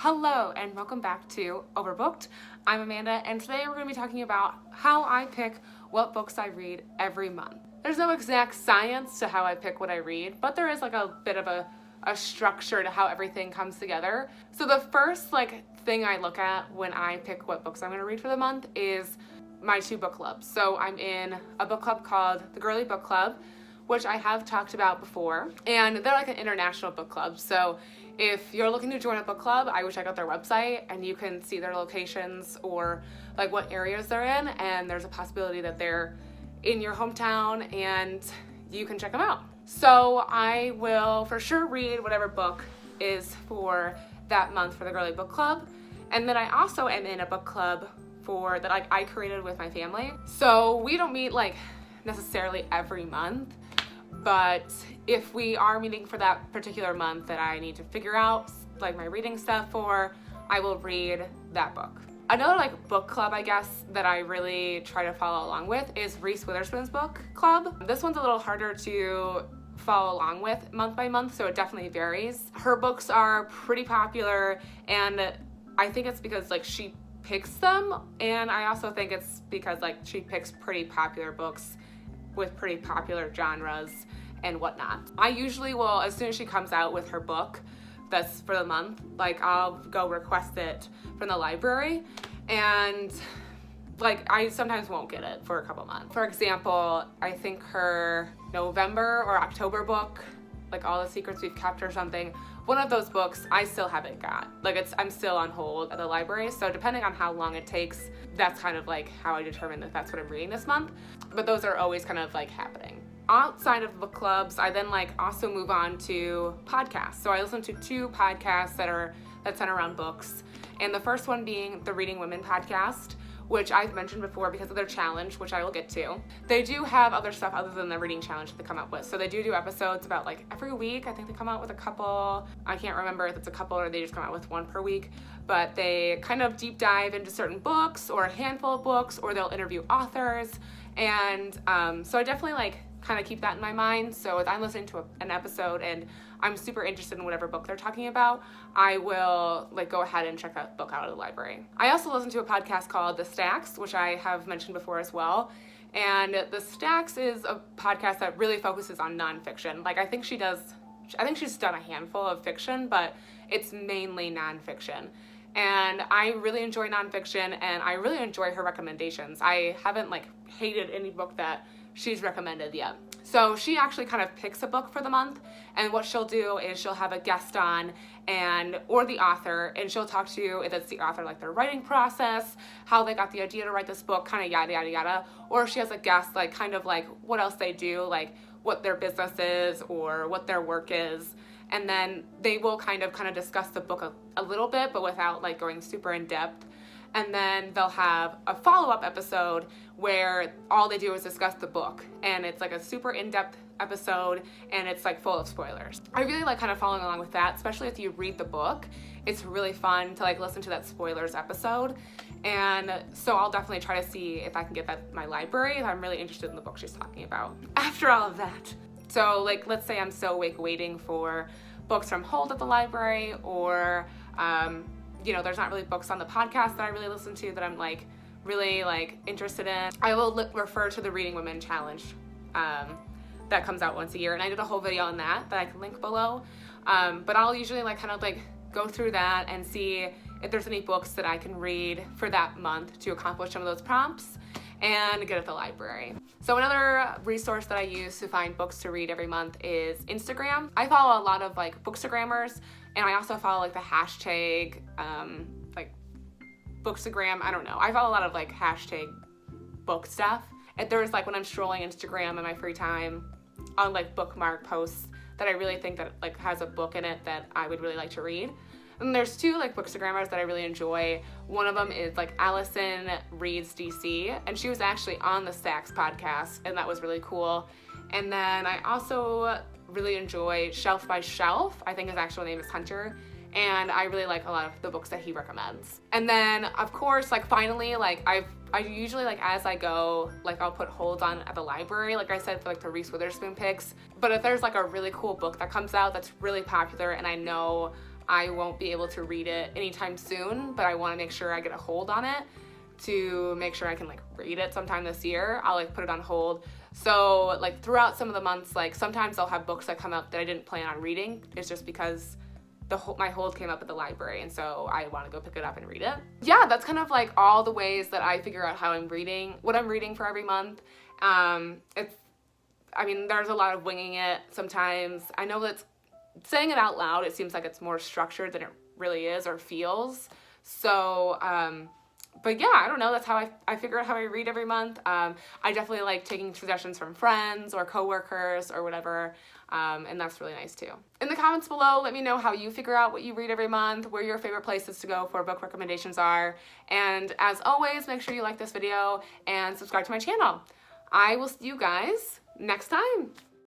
Hello and welcome back to Overbooked. I'm Amanda and today we're going to be talking about how I pick what books I read every month. There's no exact science to how I pick what I read, but there is like a bit of a structure to how everything comes together. So the first thing I look at when I pick what books I'm going to read for the month is my two book clubs. So I'm in a book club called the Girly Book Club, which I have talked about before, and they're like an international book club. So if you're looking to join a book club, I would check out their website and you can see their locations or like what areas they're in, and there's a possibility that they're in your hometown and you can check them out. So I will for sure read whatever book is for that month for the Girly Book Club. And then I also am in a book club that I created with my family. So we don't meet necessarily every month, but if we are meeting for that particular month that I need to figure out my reading stuff for, I will read that book. Another book club, I guess, that I really try to follow along with is Reese Witherspoon's book club. This one's a little harder to follow along with month by month, so it definitely varies. Her books are pretty popular, and I think it's because she picks them, and I also think it's because she picks pretty popular books with pretty popular genres and whatnot. I usually will, as soon as she comes out with her book that's for the month, I'll go request it from the library, and I sometimes won't get it for a couple months. For example, I think her November or October book, All the Secrets We've Kept or something, one of those books I still haven't got. I'm still on hold at the library, so depending on how long it takes, that's kind of how I determine if that's what I'm reading this month. But those are always kind of happening. Outside of book clubs, I then also move on to podcasts. So I listen to two podcasts that center around books. And the first one being the Reading Women podcast, which I've mentioned before because of their challenge, which I will get to. They do have other stuff other than the reading challenge that they come up with. So they do episodes about every week. I think they come out with a couple. I can't remember if it's a couple or they just come out with one per week. But they kind of deep dive into certain books or a handful of books, or they'll interview authors. And so I definitely kind of keep that in my mind. So if I'm listening to an episode and I'm super interested in whatever book they're talking about, I will go ahead and check that book out at the library. I also listen to a podcast called The Stacks, which I have mentioned before as well. And The Stacks is a podcast that really focuses on nonfiction. I think she's done a handful of fiction, but it's mainly nonfiction. And I really enjoy nonfiction, and I really enjoy her recommendations. I haven't hated any book that she's recommended yet. So she actually kind of picks a book for the month, and what she'll do is she'll have a guest on or the author, and she'll talk to you if it's the author, their writing process, how they got the idea to write this book, kind of yada yada yada. Or if she has a guest, kind of what else they do, what their business is or what their work is. And then they will kind of discuss the book a little bit, but without going super in depth. And then they'll have a follow-up episode where all they do is discuss the book. And it's a super in-depth episode, and it's full of spoilers. I really kind of following along with that, especially if you read the book. It's really fun to listen to that spoilers episode. And so I'll definitely try to see if I can get that in my library if I'm really interested in the book she's talking about. After all of that, so let's say I'm so awake waiting for books from hold at the library, or there's not really books on the podcast that I really listen to that I'm really interested in. I will refer to the Reading Women challenge that comes out once a year, and I did a whole video on that I can link below. But I'll usually go through that and see if there's any books that I can read for that month to accomplish some of those prompts and get at the library. So another resource that I use to find books to read every month is Instagram. I follow a lot of Bookstagrammers, and I also follow the hashtag Bookstagram. I don't know. I follow a lot of hashtag book stuff. And there's when I'm strolling Instagram in my free time, I'll bookmark posts that I really think that has a book in it that I would really like to read. And there's two Bookstagrammers that I really enjoy. One of them is Allison Reads DC, and she was actually on the Stacks podcast, and that was really cool. And then I also really enjoy Shelf by Shelf. I think his actual name is Hunter, and I really like a lot of the books that he recommends. And then of course finally I usually as I go I'll put holds on at the library, I said, for the Reese Witherspoon picks. But if there's a really cool book that comes out that's really popular and I know I won't be able to read it anytime soon, but I want to make sure I get a hold on it to make sure I can like read it sometime this year. I'll like put it on hold. So like throughout some of the months, like sometimes I'll have books that come up that I didn't plan on reading. It's just because my hold came up at the library, and so I want to go pick it up and read it. Yeah, that's kind of like all the ways that I figure out how I'm reading, what I'm reading for every month. I mean, there's a lot of winging it sometimes. I know that saying it out loud, it seems like it's more structured than it really is or feels. So, but yeah, I don't know. That's how I figure out how I read every month. I definitely like taking suggestions from friends or coworkers or whatever, and that's really nice too. In the comments below, let me know how you figure out what you read every month, where your favorite places to go for book recommendations are, and as always, make sure you like this video and subscribe to my channel. I will see you guys next time.